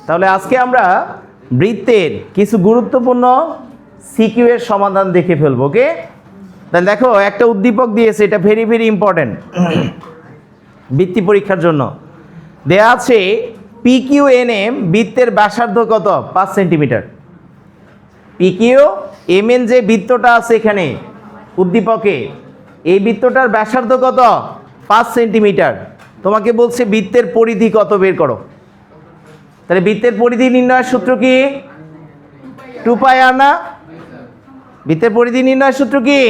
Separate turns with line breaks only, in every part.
তাহলে আজকে আমরা বৃত্তের কিছু গুরুত্বপূর্ণ সিকিউ এর সমাধান দেখে ফেলবো। ওকে, তাহলে দেখো একটা উদ্দীপক দিয়েছে, এটা ভেরি ভেরি ইম্পর্টেন্ট বৃত্তি পরীক্ষার জন্য। দেয়া আছে PQNM বৃত্তের ব্যাসার্ধ কত? 5 সেন্টিমিটার। PQMN যে বৃত্তটা আছে এখানে উদ্দীপকে, এই বৃত্তটার ব্যাসার্ধ কত? 5 সেন্টিমিটার। তোমাকে বলছে বৃত্তের পরিধি কত বের করো। তাহলে বৃত্তের পরিধি নির্ণয়ের সূত্র কি? 2πr না? বৃত্তের পরিধি নির্ণয়ের সূত্র কি?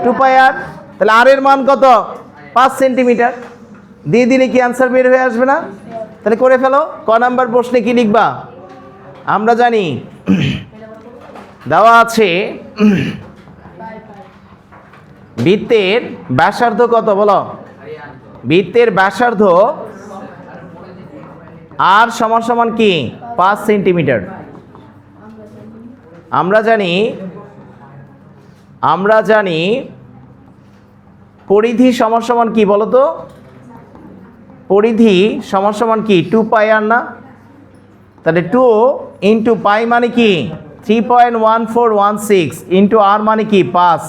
2πr। তাহলে আর এর মান কত? 5 সেন্টিমিটার। দিয়ে দিলে কি অ্যান্সার বের হয়ে আসবে না? তাহলে করে ফেলো। ক নাম্বার প্রশ্নে কি লিখবা? আমরা জানি দেওয়া আছে বৃত্তের ব্যাসার্ধ কত বলো? বৃত্তের ব্যাসার্ধ আর সমান সমান কি? 5 সেন্টিমিটার। আমরা জানি পরিধি সমান সমান কি বলো তো? পরিধি সমান সমান কি? 2πr না? তাহলে 2 ইন্টু পাই মানে কি? 3.1416 ইন্টু আর মানে কি? 5।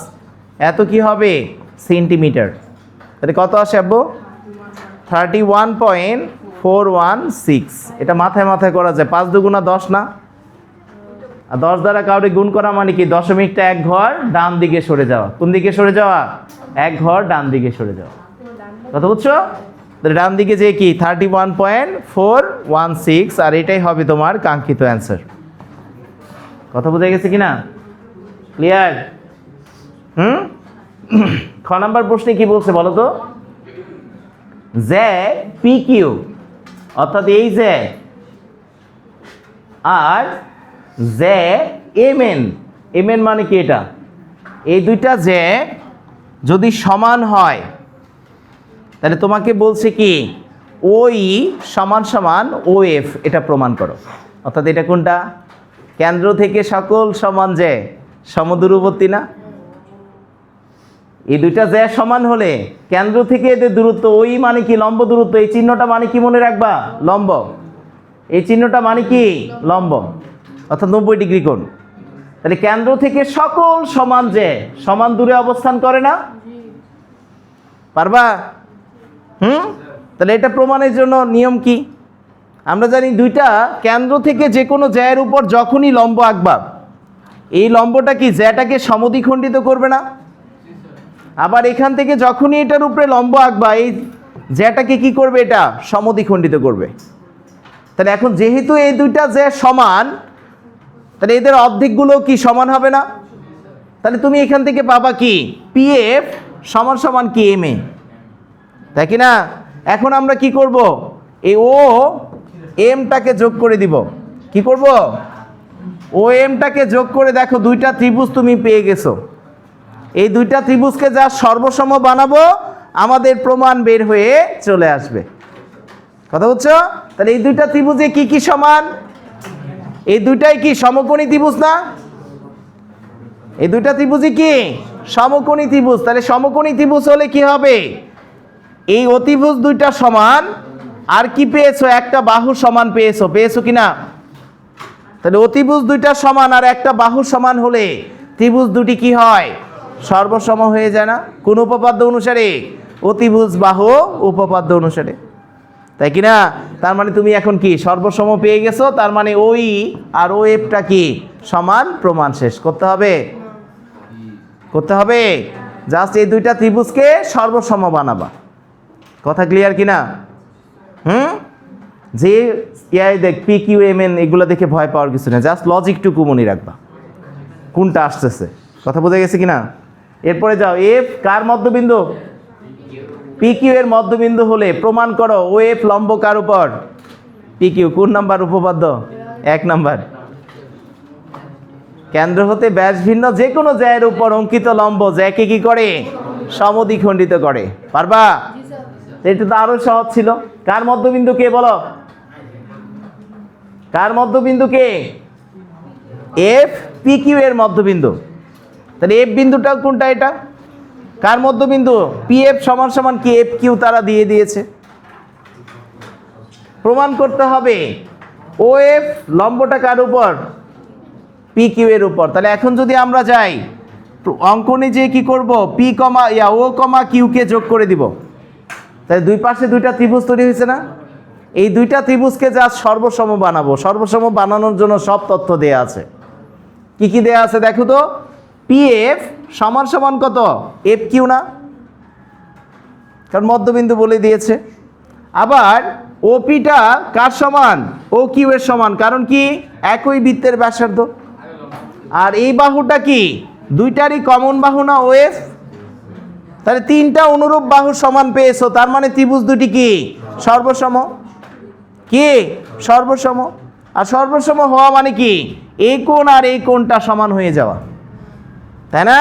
এত কি হবে? সেন্টিমিটার। তাহলে কত আসে আব্বু? 31.416। এটা মাথায় মাথায় করা যায়। 5 দুগুণা 10 না? আর 10 দ্বারা কাউরে গুণ করা মানে কি? দশমিকটা এক ঘর ডান দিকে সরে যাওয়া। কোন দিকে সরে যাওয়া? এক ঘর ডান দিকে সরে যাওয়া। কথা বুঝছো? তাহলে ডান দিকে যে কি? 31.416। আর এটাই হবে তোমার কাঙ্ক্ষিত অ্যান্সার। কথা বোঝা গেছে কিনা? ক্লিয়ার? খ নাম্বার প্রশ্নে কি বলছে বলো তো? যে PQ অর্থাৎ এই যে আর যে MN মানে কি? এটা এই দুইটা যে যদি সমান হয় তাহলে তোমাকে বলছে কি? OE সমান সমান OF। এটা প্রমাণ করো। অর্থাৎ এটা কোনটা? কেন্দ্র থেকে সকল সমান যে সমদূরবর্তী না? এই দুইটা যে সমান হলে কেন্দ্র থেকে এদের দূরত্ব OE মানে কি? লম্ব দূরত্ব। এই চিহ্নটা মানে কি মনে রাখবা? লম্ব। এই চিহ্নটা মানে কি? লম্ব, অর্থাৎ 90 ডিগ্রি কোণ। তাহলে কেন্দ্র থেকে সকল সমান যে সমান দূরে অবস্থান করে না? পারবা? তাহলে এটা প্রমাণের জন্য নিয়ম কি? আমরা জানি দুইটা কেন্দ্র থেকে যে কোনো জ্যায়ের উপর যখনই লম্ব আঁকবা, এই লম্বটা কি জ্যাটাকে সমদ্বিখণ্ডিত করবে না? আবার এখান থেকে যখনই এটার উপরে লম্ব আঁকবা, এই জ্যাটাকে কি করবে? এটা সমদ্বিখণ্ডিত করবে। তাহলে এখন যেহেতু এই দুইটা জ্যা সমান, তাহলে এদের অর্ধেকগুলো কি সমান হবে না? তাহলে তুমি এখান থেকে পাবা কি? PF সমান সমান কি? MA, তাই কি না? এখন আমরা কি করব? এই OMটাকে যোগ করে দিব। কি করব? OMটাকে যোগ করে দেখো দুইটা ত্রিভুজ তুমি পেয়ে গেছো। এই দুইটা ত্রিভুজকে যা সর্বসম বানাবো, আমাদের প্রমাণ বের হয়ে চলে আসবে। কথা বুঝছো? তাহলে এই দুইটা ত্রিভুজে কি কি সমান? এই দুইটাই কি সমকোণী ত্রিভুজ না? এই দুইটা ত্রিভুজই কি সমকোণী ত্রিভুজ। তাহলে সমকোণী ত্রিভুজ হলে কি হবে? এই অতিভুজ দুইটা সমান, আর কি পেয়েছো? একটা বাহু সমান পেয়েছো। পেয়েছো কিনা? তাহলে অতিভুজ দুইটা সমান আর একটা বাহু সমান হলে ত্রিভুজ দুটি কি হয়? সর্বসম হয়ে যায় না? কোন উপপাদ্য অনুসারে? অতিভুজ বাহু উপপাদ্য অনুসারে, তাই কি না? তার মানে তুমি এখন কি সর্বসম পেয়ে গেছো। তার মানে OE আর OFটা কি সমান? প্রমাণ শেষ। করতে হবে জাস্ট এই দুইটা ত্রিভুজকে সর্বসম বানাবা। কথা ক্লিয়ার কিনা? যে দেখ PQMN এগুলো দেখে ভয় পাওয়ার কিছু না, জাস্ট লজিকটুকু মনে রাখবা কোনটা আসতেছে। কথা বোঝা গেছে কিনা? এরপরে যাও, F কার মধ্যবিন্দু? PQ এর মধ্যবিন্দু হলে প্রমাণ করো OF লম্ব কার উপর? PQ। কোন নাম্বার উপপাদ্য? 1 নাম্বার। কেন্দ্র হতে ব্যাস ভিন্ন যে কোনো জ্যায়ের উপর অঙ্কিত লম্ব জ্যাকে কি করে? সমদ্বিখণ্ডিত করে। পারবা? এটা তো আরো সহজ ছিল। কার মধ্যবিন্দু কে বলো? কার মধ্যবিন্দু কে? F PQ এর মধ্যবিন্দু। তাহলে F বিন্দুটা কোনটা? এটা কার মধ্যবিন্দু? PF সমান সমান কি? FQ তারা দিয়ে দিয়েছে। প্রমাণ করতে হবে ও এফ লম্বটা কার উপর? পি কিউ এর উপর। তাহলে এখন যদি আমরা যাই অঙ্কনে যে কি করব, পি কমা ও কমা কিউকে যোগ করে দিব। তাই দুই পাশে দুইটা ত্রিভুজ তৈরি হয়েছে না? এই দুইটা ত্রিভুজকে যা সর্বসম বানাবো, সর্বসম বানানোর জন্য সব তথ্য দেয়া আছে। কি কি দেয়া আছে দেখো তো। পি এফ সমান সমান কত? এফ কিউ না, কারণ মধ্যবিন্দু বলে দিয়েছে। আবার ওপিটা কার সমান? ও কিউ এর সমান, কারণ কি একই বৃত্তের ব্যাসার্ধ। আর এই বাহুটা কি দুইটারই কমন বাহু না ও এফ? তাহলে তিনটা অনুরূপ বাহু সমান পেয়েছো, তার মানে ত্রিভুজ দুটি কি সর্বসম? কি সর্বসম। আর সর্বসম হওয়া মানে কি এই কোণ আর এই কোণটা সমান হয়ে যাওয়া, তাই না?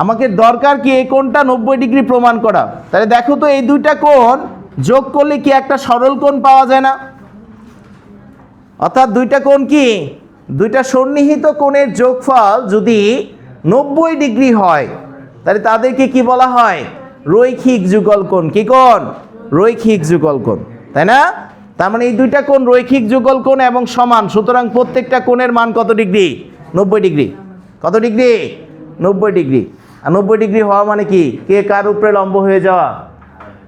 আমাকে দরকার কি এই কোণটা 90 ডিগ্রি প্রমাণ করা। তাহলে দেখো তো এই দুইটা কোণ যোগ করলে কি একটা সরল কোণ পাওয়া যায় না? অর্থাৎ দুইটা কোণ কি দুইটা সন্নিহিত কোণের যোগফল যদি 90 ডিগ্রি হয় তাহলে তাদেরকে কি বলা হয়? রৈখিক যুগল কোণ। কি কোণ? রৈখিক যুগল কোণ, তাই না? তার মানে এই দুইটা কোণ রৈখিক যুগল কোণ এবং সমান, সুতরাং প্রত্যেকটা কোণের মান কত ডিগ্রি? 90 ডিগ্রি। কত ডিগ্রি? 90 ডিগ্রি। আর 90 ডিগ্রি হওয়া মানে কি কে কার উপরে লম্ব হয়ে যাওয়া?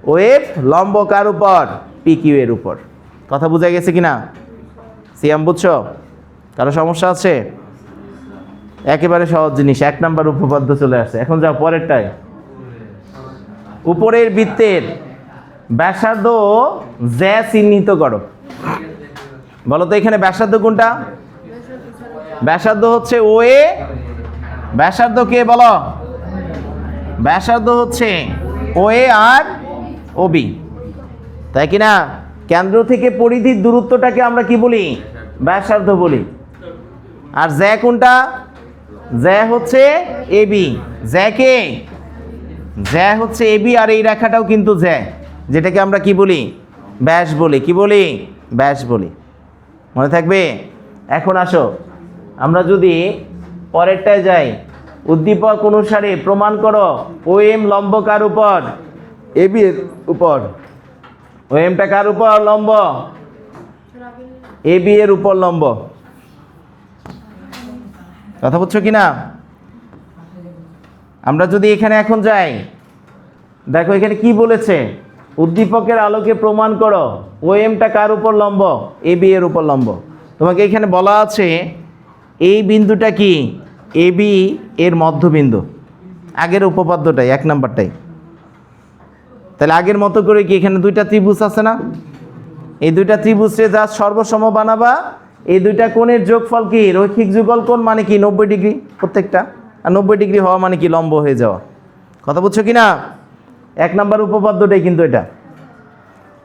ও এফ লম্ব কার উপর? পি কিউ এর উপর। কথা বোঝা গেছে কিনা? সিয়াম বুঝছো? কারো সমস্যা আছে? একেবারে সহজ জিনিস, 1 নাম্বার উপপাদ্য চলে আসছে। এখন যাও পরেরটায়। উপরের বৃত্তের ব্যাসার্ধ জ্যা চিহ্নিত করো। বলো তো এখানে ব্যাসার্ধ কোনটা? ব্যাসার্ধ হচ্ছে ও এ। ব্যাসার্ধ কে বলো? ব্যাসার্ধ হচ্ছে ও এ আর ও বি, তাই কি না? কেন্দ্র থেকে পরিধির দূরত্বটাকে আমরা কি বলি? ব্যাসার্ধ বলি। আর জ্যা কোনটা? জ্যা হচ্ছে এ বি। জ্যা কে? জ্যা হচ্ছে এ বি। আর এই রেখাটাও কিন্তু জ্যা, যেটাকে আমরা কি বলি? ব্যাস বলি। কি বলি? ব্যাস বলি। মনে থাকবে? এখন আসো আমরা যদি পরেরটায় যাই। উদ্দীপক অনুসারে প্রমাণ করো ও এম লম্ব কার উপর? এ বি এর উপর। ও এমটা কার উপর লম্ব? এ বি এর উপর লম্ব। কথা বুঝছো কিনা? আমরা যদি এখানে এখন যাই, দেখো এখানে কি বলেছে? উদ্দীপকের আলোকে প্রমাণ করো ও এমটা কার উপর লম্ব? এ বি এর উপর লম্ব। তোমাকে এখানে বলা আছে এই বিন্দুটা কি এ বি এর মধ্যবিন্দু। আগের উপপাদ্যটাই 1 নাম্বারটাই। তাহলে আগের মতো করে কি এখানে দুইটা ত্রিভুজ আছে না? এই দুইটা ত্রিভুজে যা সর্বসম বানাবা, এই দুইটা কোণের যোগফল কি রৈখিক যুগল কোণ, মানে কি 90 ডিগ্রি প্রত্যেকটা। আর 90 ডিগ্রি হওয়া মানে কি লম্ব হয়ে যাওয়া। কথা বুঝছো কিনা? 1 নাম্বার উপপাদ্যটাই কিন্তু এটা।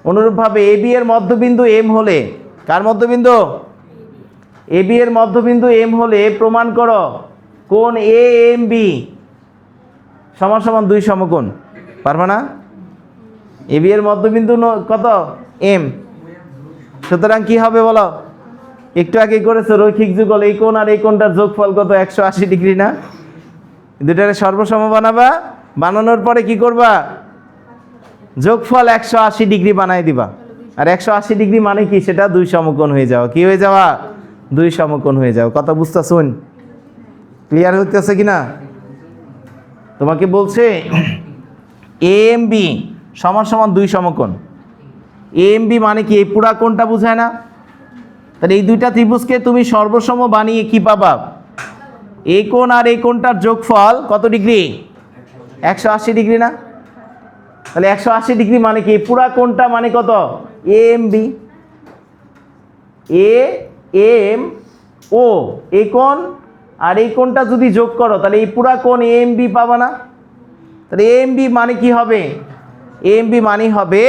অনুরূপভাবে এ বি এর মধ্যবিন্দু এম হলে, কার মধ্যবিন্দু? এ বি এর মধ্যবিন্দু এম হলে প্রমাণ করো কোণ এ এম বি সমান সমান 2 সমকোণ। পারবা না? এ বি এর মধ্যবিন্দু কত? এম। সুতরাং কি হবে বলো? একটু আগে করেছো রৈখিক যুগল, এই কোণ আর এই কোণটার যোগফল কত? 180 ডিগ্রি না? দুটারে সর্বসম বানাবা, বানানোর পরে কি করবা? যোগফল 180 ডিগ্রি বানাই দিবা। আর 180 ডিগ্রি মানে কি? সেটা 2 সমকোণ হয়ে যাওয়া। কি হয়ে যাওয়া? 2 সমকোণ হয়ে যাও। কথা বুঝতেছুন? ক্লিয়ার হইতেছে কিনা? তোমাকে বলছে এ এম বি সমান সমান 2 সমকোণ। এ এম বি মানে কি? এই পুরা কোণটা বুঝায় না? তাহলে এই দুইটা ত্রিভুজকে তুমি সর্বসম বানিয়ে কি পাবা? এই কোণ আর এই কোণটার যোগফল কত ডিগ্রি? 180 ডিগ্রি না? তাহলে 180 ডিগ্রি মানে কি? পুরা কোণটা মানে কত? A M B. A M O এই কোণ আর এই কোণটা যদি যোগ করো তাহলে এই পুরা কোণ এ এম বি পাবা না? তাহলে এ এম বি মানে কি হবে? এ এম বি মানে হবে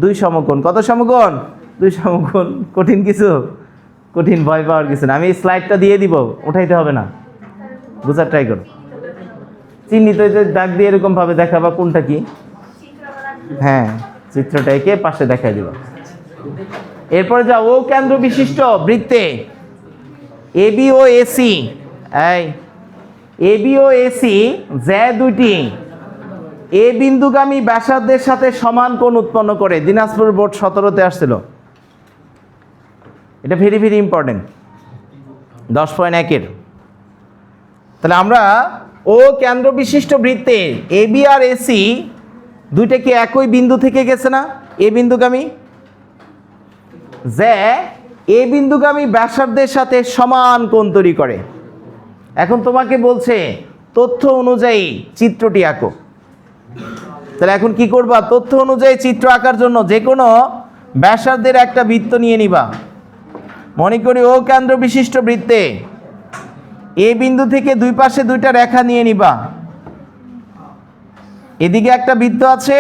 2 সমকোণ। কত সমকোণ? 2 সমকোণ। কঠিন কিছু? কঠিন ভয় পাওয়ার কিছু না। আমি এই স্লাইডটা দিয়ে দিব, উঠাইতে হবে না, বুঝার ট্রাই করো। চিহ্নিত দাগ দিয়ে এরকম ভাবে দেখাবা কোনটা কি। হ্যাঁ, চিত্রটা এঁকে পাশে দেখাই দিব। এরপরে যাও ও কেন্দ্র বিশিষ্ট বৃত্তে এ বি ও এসি। এই এ বি ও এসি জ্যা দুইটি এ বিন্দুগামী ব্যাসার্ধের সাথে সমান কোণ উৎপন্ন করে। দিনাজপুর বোর্ড 17-তে আসছিল। এটা ভেরি ভেরি ইম্পর্টেন্ট 10.1-এর। তাহলে আমরা ও কেন্দ্র বিশিষ্ট বৃত্তে এ বি আর এসি দুইটা কি একই বিন্দু থেকে গেছে না? এ বিন্দুগামী, যে এ বিন্দুগামী ব্যাসার্ধের সাথে সমান কোণ তৈরি করে। এখন তোমাকে বলছে তথ্য অনুযায়ী চিত্রটি আঁকো। তাহলে এখন কি করবা? তথ্য অনুযায়ী চিত্র আঁকার জন্য যে কোনো ব্যাসার্ধের একটা বৃত্ত নিয়ে নিবা। মনে করি ও কেন্দ্র বিশিষ্ট বৃত্তে এ বিন্দু থেকে দুই পাশে দুইটা রেখা নিয়ে নিবা। এদিকে একটা বৃত্ত আছে,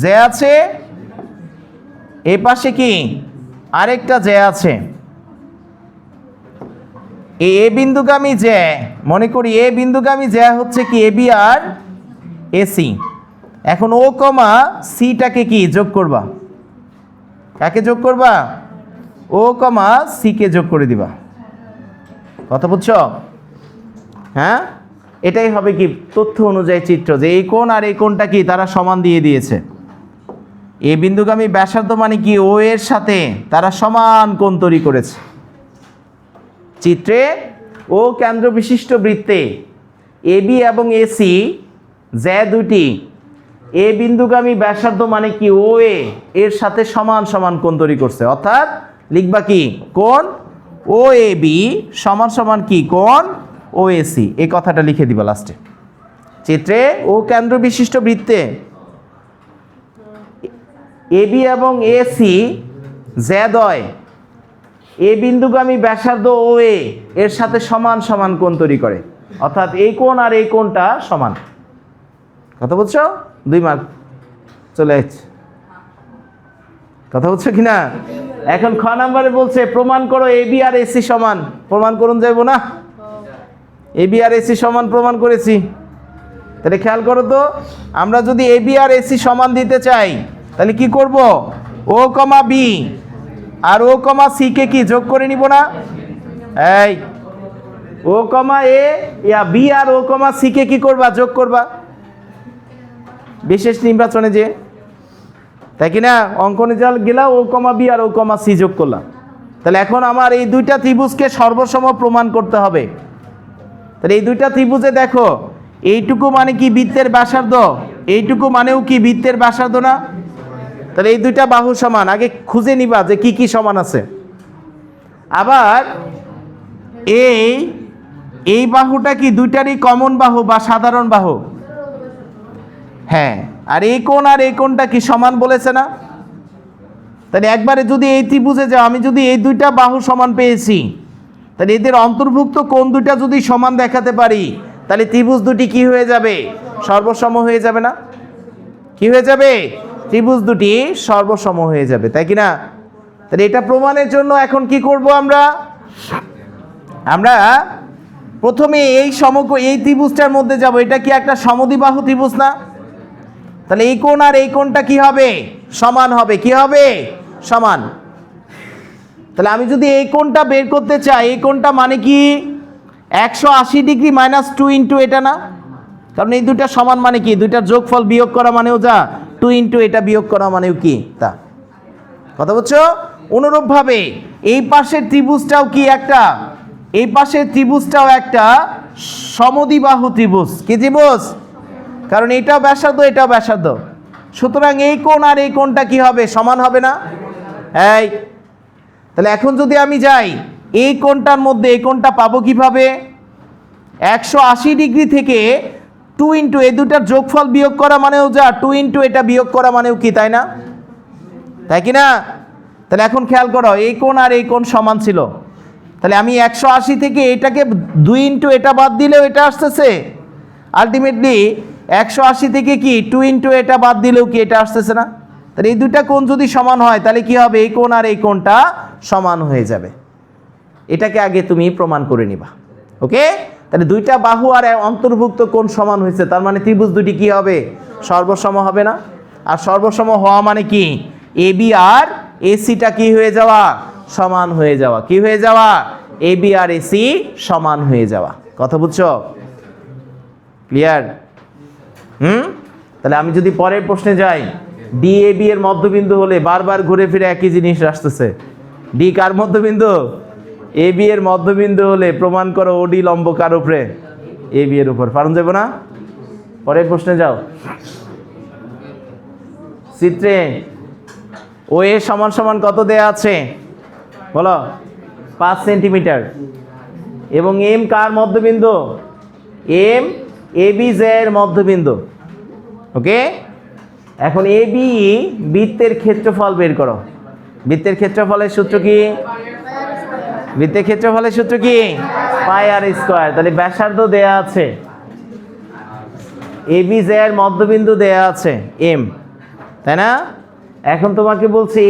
যে আছে, এ পাশে কি আরেকটা যে আছে। এ বিন্দুগামী যে, মনে করি এ বিন্দুগামী যে হচ্ছে কি এ বি আর এসি। এখন ও কমা সিটাকে কি যোগ করবা? কাকে যোগ করবা? ও কমা সিকে যোগ করে দিবা। কথা বুঝছো? হ্যাঁ, এটাই হবে কি তথ্য অনুযায়ী চিত্র, যে এই কোণ আর এই কোণটা কি তারা সমান দিয়ে দিয়েছে। এ বিন্দুগামী ব্যাসার্ধ মানে কি ও এর সাথে তারা সমান কোণ তৈরি করেছে। চিত্রে ও কেন্দ্র বিশিষ্ট বৃত্তে এ বি এবং এসি যে দুটি এ বিন্দুগামী ব্যাসার্ধ মানে কি ও এর সাথে সমান সমান কোণ তৈরি করছে। অর্থাৎ লিখবা কি কোণ ও এ বি সমান সমান কি কোণ ও এসি, এই কথাটা লিখে দিবা লাস্টে। চিত্রে ও কেন্দ্র বিশিষ্ট বৃত্তে এ বি এবং এসি জেদয় এ বিন্দুগামী ব্যাসার্ধ ও এর সাথে সমান সমান কোণ তৈরি করে। অর্থাৎ এই কোণ আর এই কোণটা সমান। কথা বুঝছো? 2 মার্ক চলে আসছে। কথা বুঝছো কিনা? এখন খ নাম্বারে বলছে প্রমাণ করো এ বি আর এসি সমান। প্রমাণ করুন যাইব না? এ বি আর এসি সমান প্রমাণ করেছি। তাহলে খেয়াল করো তো, আমরা যদি এ বি আর এসি সমান দিতে চাই তাহলে কি করব? ও কমা বি আর ও কমা সি কে কি যোগ করে নিব না? এই ও কমা এ ইয়া বি আর ও কমা সি কে কি করবা? যোগ করবা বিশেষ নির্বাচনে যে, তাই কি না? অঙ্কনে যা গেলা ও কমা বি আর ও কমা সি যোগ করলাম। তাহলে এখন আমার এই দুইটা ত্রিভুজকে সর্বসম প্রমাণ করতে হবে। তাহলে এই দুইটা ত্রিভুজে দেখো, এইটুকু মানে কি বৃত্তের ব্যাসার্ধ, এইটুকু মানেও কি বৃত্তের ব্যাসার্ধ না? তাহলে এই দুইটা বাহু সমান। আগে খুঁজে নিবা যে কি কি সমান আছে। আবার এই বাহুটা কি দুইটারই কমন বাহু বা সাধারণ বাহু? হ্যাঁ। আর এই কোণ আর এই কোণটা কি সমান বলেছে না? তাহলে একবারে যদি এই ত্রিভুজে যাও, আমি যদি এই দুইটা বাহু সমান পেয়েছি, তাহলে এদের অন্তর্ভুক্ত কোণ দুইটা যদি সমান দেখাতে পারি, তাহলে ত্রিভুজ দুটি কি হয়ে যাবে? সর্বসম হয়ে যাবে না? কি হয়ে যাবে? ত্রিভুজ দুটি সর্বসম হয়ে যাবে, তাই কি না? তাহলে এটা প্রমাণের জন্য এখন কি করব? আমরা প্রথমে এই এই ত্রিভুজটার মধ্যে যাব। এটা কি একটা সমদ্বিবাহু ত্রিভুজ না? তাহলে এই কোণ আর এই কোণটা কি হবে? সমান হবে। কি হবে? সমান। তাহলে আমি যদি এই কোণটা বের করতে চাই, এই কোণটা মানে কি 180 ডিগ্রি মাইনাস 2 ইন্টু এটা না? কারণ এই দুটা সমান মানে কি দুইটার যোগফল বিয়োগ করা মানেও যা, 2 ইন্টু এটা বিয়োগ করা মানেও কি তা। কথা বুঝছো? অনুরূপভাবে এই পাশের ত্রিভুজটাও কি একটা, এই পাশের ত্রিভুজটাও একটা সমদ্বিবাহু ত্রিভুজ। কি ত্রিভুজ? কারণ এটাও ব্যাসার্ধ এটাও ব্যাসার্ধ। সুতরাং এই কোণ আর এই কোণটা কি হবে? সমান হবে না? এই তাহলে এখন যদি আমি যাই এই কোণটার মধ্যে এই কোণটা পাবো কিভাবে? 180 ডিগ্রি থেকে 2 ইন্টু এই দুটার যোগফল বিয়োগ করা মানেও যা, 2 ইন্টু এটা বিয়োগ করা মানেও কি, তাই না? তাই কি না? তাহলে এখন খেয়াল করো, এই কোণ আর এই কোণ সমান ছিল। তাহলে আমি 180 থেকে এটাকে 2 ইন্টু এটা বাদ দিলেও এটা আসতেছে। আলটিমেটলি 180 থেকে কি 2 ইন্টু এটা বাদ দিলেও কি এটা আসতেছে না? তাহলে এই দুটা কোণ যদি সমান হয় তাহলে কি হবে? এই কোণ আর এই কোণটা সমান হয়ে যাবে। এটাকে আগে তুমি প্রমাণ করে নিবা। ওকে? তাহলে দুইটা বাহু আর অন্তর্ভুক্ত কোণ সমান হয়েছে, তার মানে ত্রিভুজ দুটি কি হবে? সর্বসম হবে না? আর সর্বসম হওয়া মানে কি এ বি আর এসিটা কি হয়ে যাওয়া? সমান হয়ে যাওয়া। কি হয়ে যাওয়া? এ বি আর এসি সমান হয়ে যাওয়া। কথা বুঝছো? ক্লিয়ার? তাহলে আমি যদি পরের প্রশ্নে যাই, ডি এ বি এর মধ্যবিন্দু হলে বারবার ঘুরে ফিরে একই জিনিস আসতেছে, ডি কার মধ্যবিন্দু? এ বি এর মধ্যবিন্দু হলে প্রমাণ করো ওডি লম্ব কার উপরে? এ বি এর উপর। পারুন যাবো না? পরের প্রশ্নে যাও। চিত্রে ও এ সমান সমান কত দেয়া আছে বলো? 5 সেন্টিমিটার। এবং এম কার মধ্যবিন্দু? এম এ বি এর মধ্যবিন্দু। ওকে, এখন এ বি বৃত্তের ক্ষেত্রফল বের করো। বৃত্তের ক্ষেত্রফলের সূত্র কি? বৃত্তের ক্ষেত্রফলের সূত্র কি? পাই আর স্কয়ার। তাহলে ব্যাসার্ধ দেয়া আছে, এ বি এর মধ্যবিন্দু দেয়া আছে এম, তাই না? এখন তোমাকে বলছি